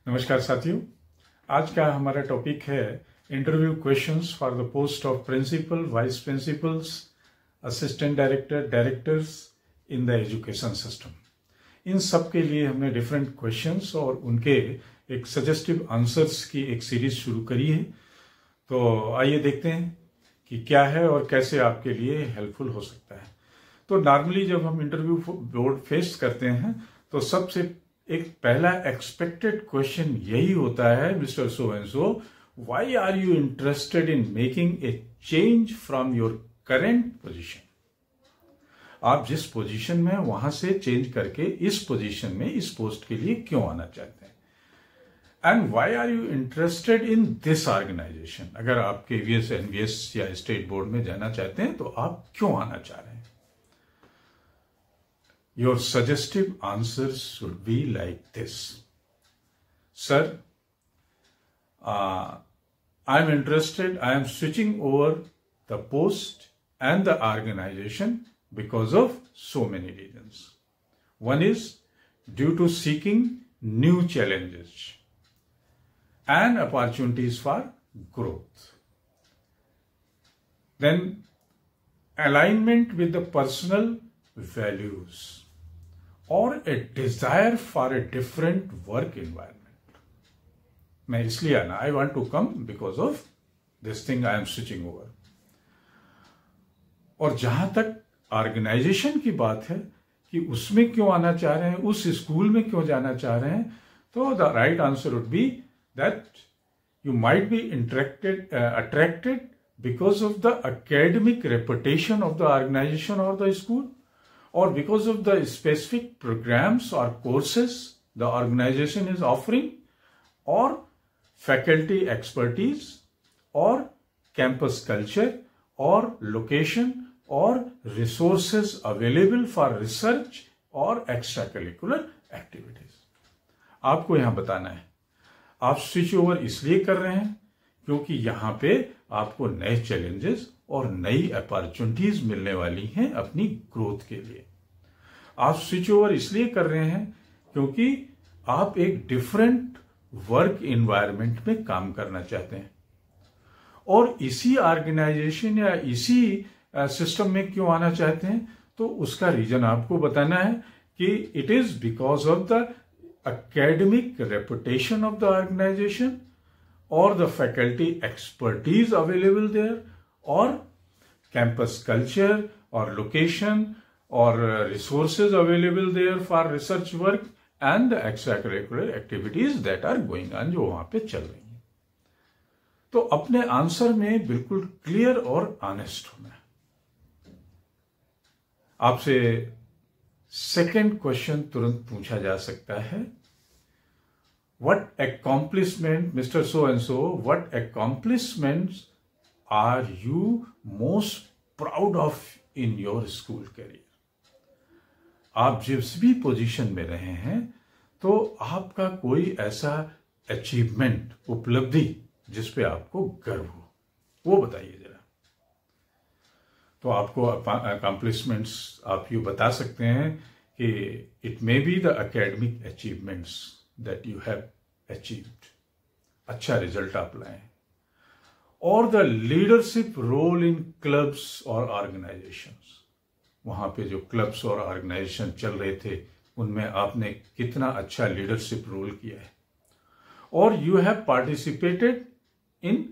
नमस्कार साथियों, आज का हमारा टॉपिक है interview questions for the post of principal, vice principals, assistant director, directors in the education system. इन सब के लिए हमने डिफरेंट क्वेश्चंस और उनके एक सजेस्टिव आंसर्स की एक सीरीज शुरू करी है। तो आइए देखते हैं कि क्या है और कैसे आपके लिए हेल्पफुल हो सकता है। तो नॉर्मली जब हम इंटरव्यू बोर्ड फेस करते हैं तो सबसे एक पहला एक्सपेक्टेड क्वेश्चन यही होता है, mister so and so, why are you interested in making a change from your current position. आप जिस पोजीशन में वहां से चेंज करके इस पोजीशन में, इस पोस्ट के लिए क्यों आना चाहते हैं। And why are you interested in this organisation. अगर आप केवीएस, एनवीएस या स्टेट बोर्ड में जाना चाहते हैं तो आप क्यों आना चाह रहे हैं। Your suggestive answers should be like this. Sir, I am switching over the post and the organization because of so many reasons. One is due to seeking new challenges and opportunities for growth. Then alignment with the personal values or a desire for a different work environment. मैं इसलिए आना, I want to come because of this thing I am switching over. और जहां तक organisation की बात है कि उसमें क्यों आना चाह रहे हैं, उस स्कूल में क्यों जाना चाह रहे हैं, तो the right answer would be that you might be attracted because of the academic reputation of the organization or the school, or because of the specific programs or courses the organization is offering, or faculty expertise, or campus culture, or location, or resources available for research or extracurricular activities. आपको यहां बताना है आप switch over इसलिए कर रहे हैं क्योंकि यहां पे आपको नए चैलेंजेस और नई अपॉर्चुनिटीज मिलने वाली हैं अपनी ग्रोथ के लिए। आप स्विच ओवर इसलिए कर रहे हैं क्योंकि आप एक डिफरेंट वर्क एनवायरनमेंट में काम करना चाहते हैं। और इसी ऑर्गेनाइजेशन या इसी सिस्टम में क्यों आना चाहते हैं, तो उसका रीजन आपको बताना है कि it is because of the academic reputation of the organisation, or the faculty expertise available there, or campus culture, or location, or resources available there for research work and the extracurricular activities that are going on, जो वहां पे चल रही हैं। तो अपने answer में बिल्कुल क्लियर और ऑनेस्ट होना है। आपसे सेकंड क्वेश्चन तुरंत पूछा जा सकता है, what accomplishment, Mr. So and so, what accomplishments are you most proud of in your school career? आप जिस भी पोजीशन में रहे हैं तो आपका कोई ऐसा अचीवमेंट, उपलब्धि जिस पे आपको गर्व हो, वो बताइए जरा। तो आपको अकॉम्प्लिशमेंट्स आप यू बता सकते हैं कि it may be the academic achievements that you have achieved, अच्छा रिजल्ट आप लाए, और the leadership role in clubs और ऑर्गेनाइजेशंस। वहां पे जो क्लब्स और ऑर्गेनाइजेशन चल रहे थे उनमें आपने कितना अच्छा लीडरशिप रोल किया है, और you have participated in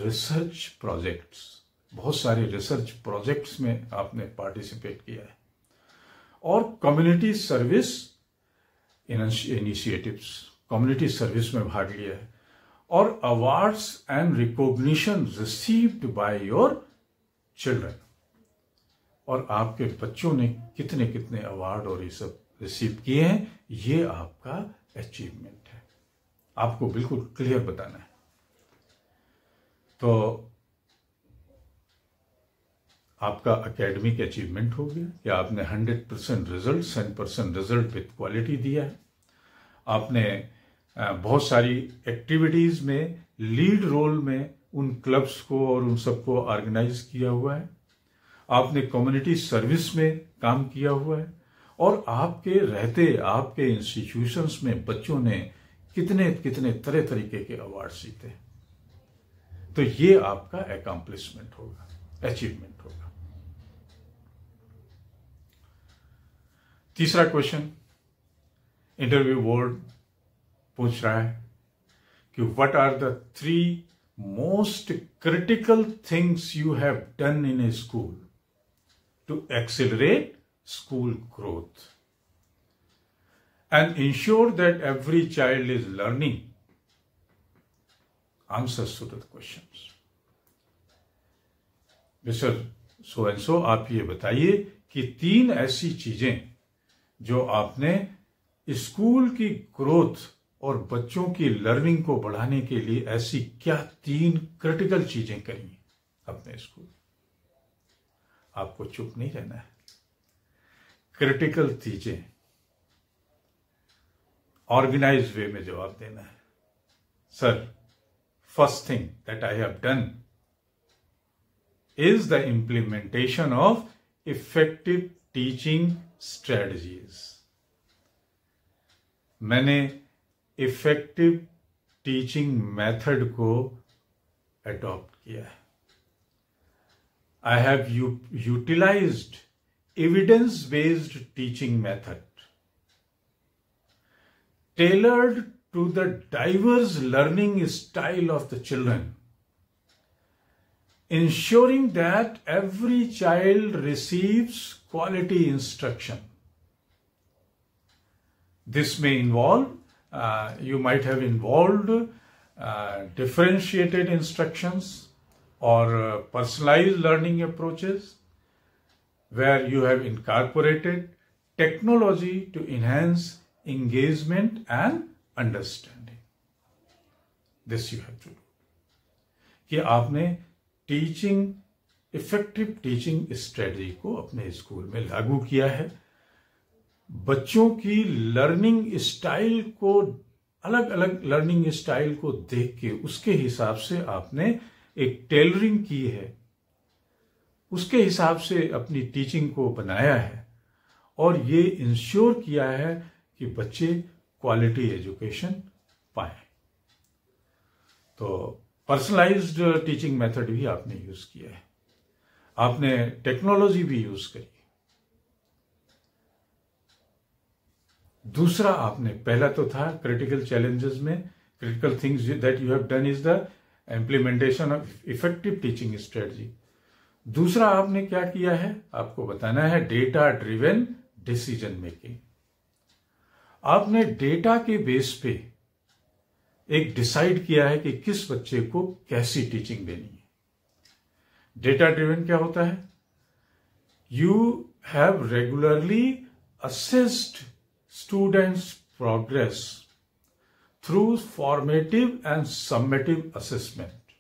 research projects. बहुत सारे रिसर्च प्रोजेक्ट्स में आपने पार्टिसिपेट किया है, और community service initiatives, community service में भाग लिया है, और awards and recognition received by your children. और आपके बच्चों ने कितने कितने अवार्ड और ये सब रिसीव किए हैं, ये आपका अचीवमेंट है। आपको बिल्कुल क्लियर बताना है। तो आपका एकेडमिक अचीवमेंट हो गया, या आपने 100% रिजल्ट, 100% रिजल्ट विथ क्वालिटी दिया है। आपने बहुत सारी एक्टिविटीज में लीड रोल में उन क्लब्स को और उन सबको ऑर्गेनाइज किया हुआ है। आपने कम्युनिटी सर्विस में काम किया हुआ है, और आपके रहते आपके इंस्टीट्यूशंस में बच्चों ने कितने कितने तरह तरीके के अवार्ड जीते। तो ये आपका अकम्प्लिशमेंट होगा, अचीवमेंट होगा। तीसरा क्वेश्चन इंटरव्यू बोर्ड पूछ रहा है कि what are the 3 most critical things you have done in a school to accelerate school growth and ensure that every child is learning answers to the questions. Mr. So and so, आप ये बताइए कि 3 ऐसी चीजें जो आपने school की growth और बच्चों की लर्निंग को बढ़ाने के लिए ऐसी क्या 3 क्रिटिकल चीजें करी अपने स्कूल। आपको चुप नहीं रहना है, क्रिटिकल चीजें ऑर्गेनाइज्ड वे में जवाब देना है। Sir, first thing that I have done is the implementation of effective teaching strategies. मैंने इफेक्टिव टीचिंग मेथड को अडॉप्ट किया है। I have utilised evidence based teaching method tailored to the diverse learning style of the children, ensuring that every child receives quality instruction. This may involve, you might have involved differentiated instructions or personalized learning approaches, where you have incorporated technology to enhance engagement and understanding. This you have to do. कि आपने effective teaching strategy को अपने school में लागू किया है। बच्चों की लर्निंग स्टाइल को, अलग अलग लर्निंग स्टाइल को देख के उसके हिसाब से आपने एक टेलरिंग की है, उसके हिसाब से अपनी टीचिंग को बनाया है और ये इंश्योर किया है कि बच्चे क्वालिटी एजुकेशन पाए। तो पर्सनलाइज्ड टीचिंग मेथड भी आपने यूज किया है, आपने टेक्नोलॉजी भी यूज करी। दूसरा, आपने, पहला तो था क्रिटिकल चैलेंजेस में, critical things that you have done is the implementation of effective teaching strategy. दूसरा आपने क्या किया है, आपको बताना है डेटा ड्रिवन डिसीजन मेकिंग। आपने डेटा के बेस पे एक डिसाइड किया है कि किस बच्चे को कैसी टीचिंग देनी है। डेटा ड्रिवन क्या होता है? You have regularly assessed students progress through formative and summative assessment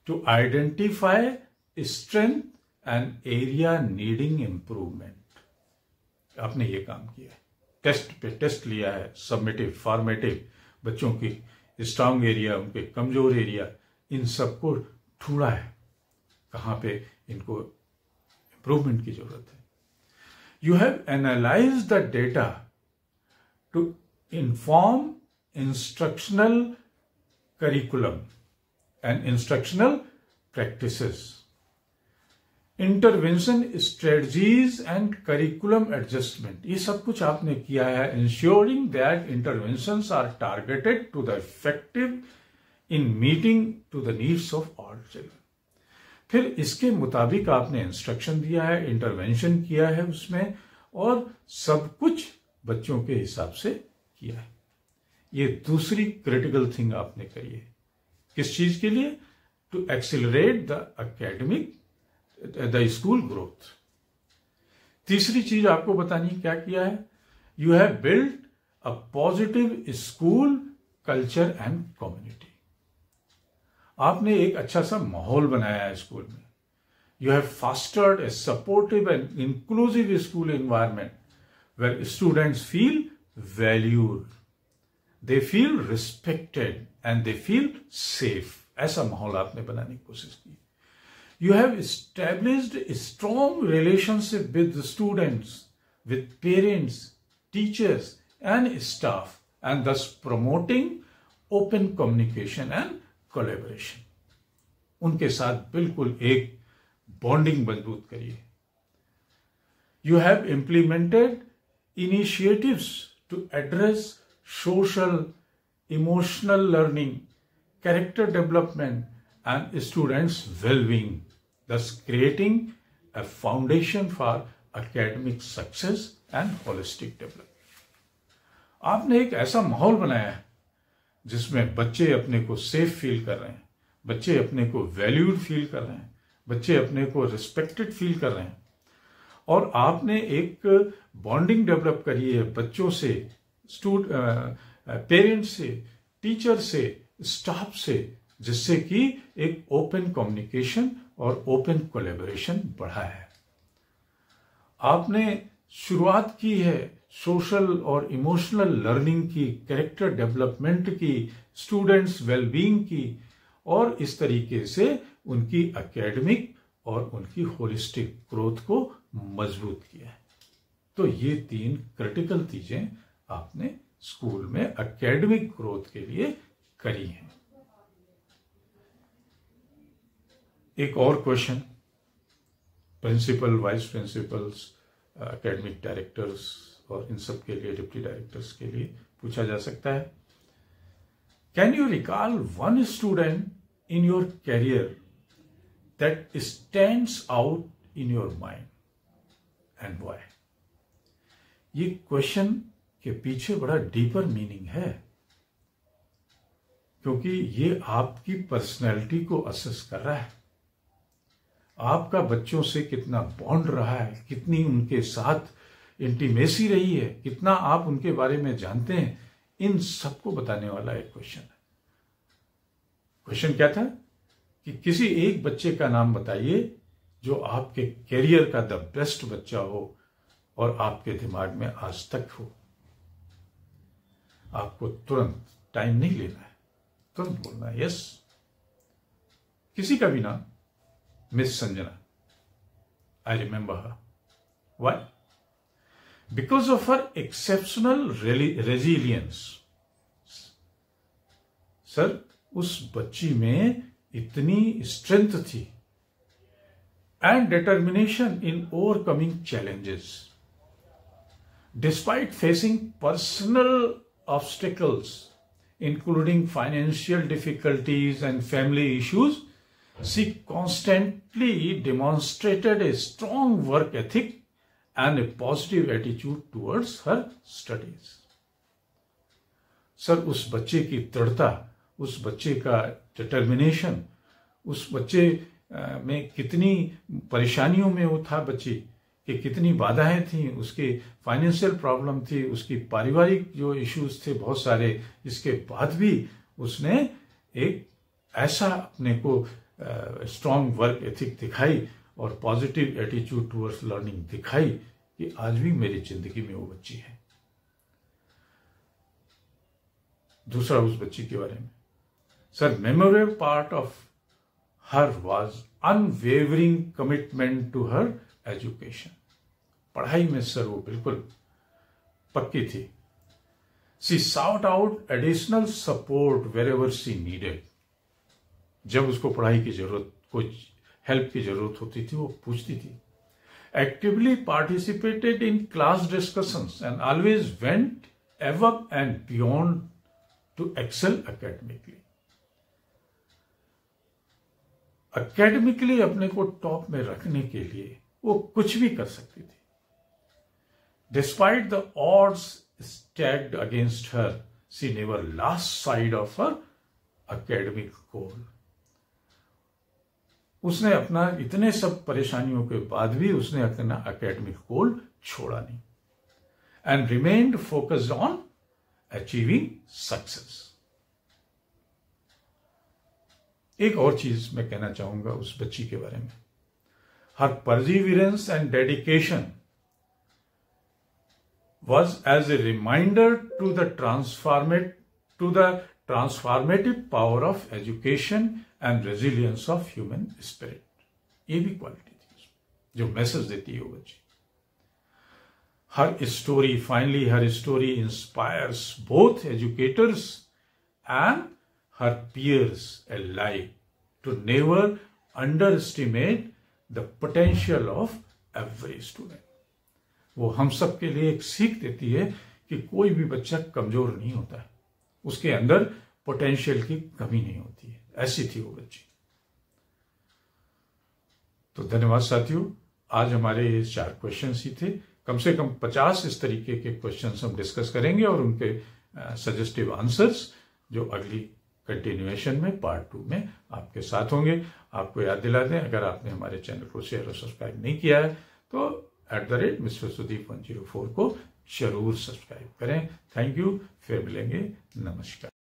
to identify strength and area needing improvement. आपने ये काम किया है, टेस्ट पे टेस्ट लिया है, सबमिटिव, फॉर्मेटिव, बच्चों की स्ट्रांग एरिया, उनके कमजोर एरिया, इन सबको ढूंढा है कहां पे इनको इंप्रूवमेंट की जरूरत है। You have analysed the data to inform instructional curriculum and instructional practices, intervention strategies and curriculum adjustment. ये सब कुछ आपने किया है, ensuring that interventions are targeted to the effective in meeting to the needs of all children. फिर इसके मुताबिक आपने इंस्ट्रक्शन दिया है, इंटरवेंशन किया है उसमें, और सब कुछ बच्चों के हिसाब से किया है। ये दूसरी क्रिटिकल थिंग आपने करी है। किस चीज के लिए? To accelerate the academic the school growth. तीसरी चीज आपको बतानी क्या किया है? You have build a positive school culture and community. आपने एक अच्छा सा माहौल बनाया है स्कूल में। You have fostered a supportive and inclusive school environment where students feel valued, they feel respected and they feel safe. ऐसा माहौल आपने बनाने की कोशिश की। You have established a strong relationship with the students, with parents, teachers, and staff and thus promoting open communication and collaboration. उनके साथ बिल्कुल एक बॉन्डिंग मजबूत करिए. You have implemented initiatives to address social, emotional learning, character development, and students' well-being, thus creating a foundation for academic success and holistic development. आपने एक ऐसा माहौल बनाया है जिसमें बच्चे अपने को सेफ फील कर रहे हैं, बच्चे अपने को वैल्यूड फील कर रहे हैं, बच्चे अपने को रिस्पेक्टेड फील कर रहे हैं, और आपने एक बॉन्डिंग डेवलप करी है बच्चों से, पेरेंट्स से, टीचर से, स्टाफ से, जिससे कि एक ओपन कम्युनिकेशन और ओपन कोलैबोरेशन बढ़ा है. आपने शुरुआत की है सोशल और इमोशनल लर्निंग की, कैरेक्टर डेवलपमेंट की, स्टूडेंट्स वेलबींग की, और इस तरीके से उनकी एकेडमिक और उनकी होलिस्टिक ग्रोथ को मजबूत किया है. तो ये 3 क्रिटिकल चीजें आपने स्कूल में एकेडमिक ग्रोथ के लिए करी हैं. एक और question principal, vice principals, academic directors और इन सब के लिए, डिप्टी डायरेक्टर्स के लिए पूछा जा सकता है. Can you recall one student in your career that stands out in your mind and why? ये क्वेश्चन के पीछे बड़ा डीपर मीनिंग है, क्योंकि ये आपकी पर्सनैलिटी को असेस कर रहा है. आपका बच्चों से कितना बॉन्ड रहा है, कितनी उनके साथ इंटीमेसी रही है, कितना आप उनके बारे में जानते हैं, इन सबको बताने वाला एक क्वेश्चन है. क्वेश्चन क्या था कि किसी एक बच्चे का नाम बताइए जो आपके कैरियर का द बेस्ट बच्चा हो और आपके दिमाग में आज तक हो. आपको तुरंत टाइम नहीं लेना है, तुरंत बोलना है यस. किसी का भी नाम, miss Sanjana, I remember her. Why? Because of her exceptional resilience. Sir, उस बच्ची में इतनी स्ट्रेंथ थी and determination in overcoming challenges. Despite facing personal obstacles including financial difficulties and family issues, she constantly demonstrated a strong work ethic and a positive attitude towards her studies. Sir, उस बच्चे की दृढ़ता, उस बच्चे का determination, उस बच्चे में कितनी परेशानियों में वो था, बच्ची कि कितनी बाधाएं थी, उसकी फाइनेंशियल प्रॉब्लम थी, उसकी पारिवारिक जो इश्यूज थे बहुत सारे, इसके बाद भी उसने एक ऐसा अपने को स्ट्रॉन्ग वर्क एथिक दिखाई और पॉजिटिव एटीट्यूड टुवर्ड्स लर्निंग दिखाई कि आज भी मेरी जिंदगी में वो बच्ची है. दूसरा, उस बच्ची के बारे में, sir, memorable part of her was unwavering commitment to her education. पढ़ाई में सर वो बिल्कुल पक्की थी. She sought out additional support wherever she needed. जब उसको पढ़ाई की जरूरत, कोई हेल्प की जरूरत होती थी, वो पूछती थी. Actively participated in class discussions and always went above and beyond to excel academically. Academically अपने को टॉप में रखने के लिए वो कुछ भी कर सकती थी. Despite the odds stacked against her, she never lost side of her academic goal. उसने अपना, इतने सब परेशानियों के बाद भी उसने अपना एकेडमिक गोल छोड़ा नहीं and remained focused on achieving success. एक और चीज मैं कहना चाहूंगा उस बच्ची के बारे में. Her perseverance and dedication was as a reminder to the transformative power of education and resilience of human spirit. ये भी क्वालिटी थी जो मैसेज देती है वो बच्ची. her story inspires both educators and her peers alike to never underestimate the potential of every student. वो हम सब के लिए एक सीख देती है कि कोई भी बच्चा कमजोर नहीं होता है, उसके अंदर पोटेंशियल की कमी नहीं होती है। ऐसी थी वो बच्ची। तो धन्यवाद साथियों, आज हमारे ये 4 क्वेश्चंस ही थे। कम से कम 50 इस तरीके के क्वेश्चंस हम डिस्कस करेंगे और उनके सजेस्टिव आंसर्स जो अगली कंटिन्यूएशन में पार्ट 2 में आपके साथ होंगे। आपको याद दिला दें, अगर आपने हमारे चैनल को शेयर और सब्सक्राइब नहीं किया है तो @Mr. Sudeep 104 को जरूर सब्सक्राइब करें। थैंक यू, फिर मिलेंगे। नमस्कार।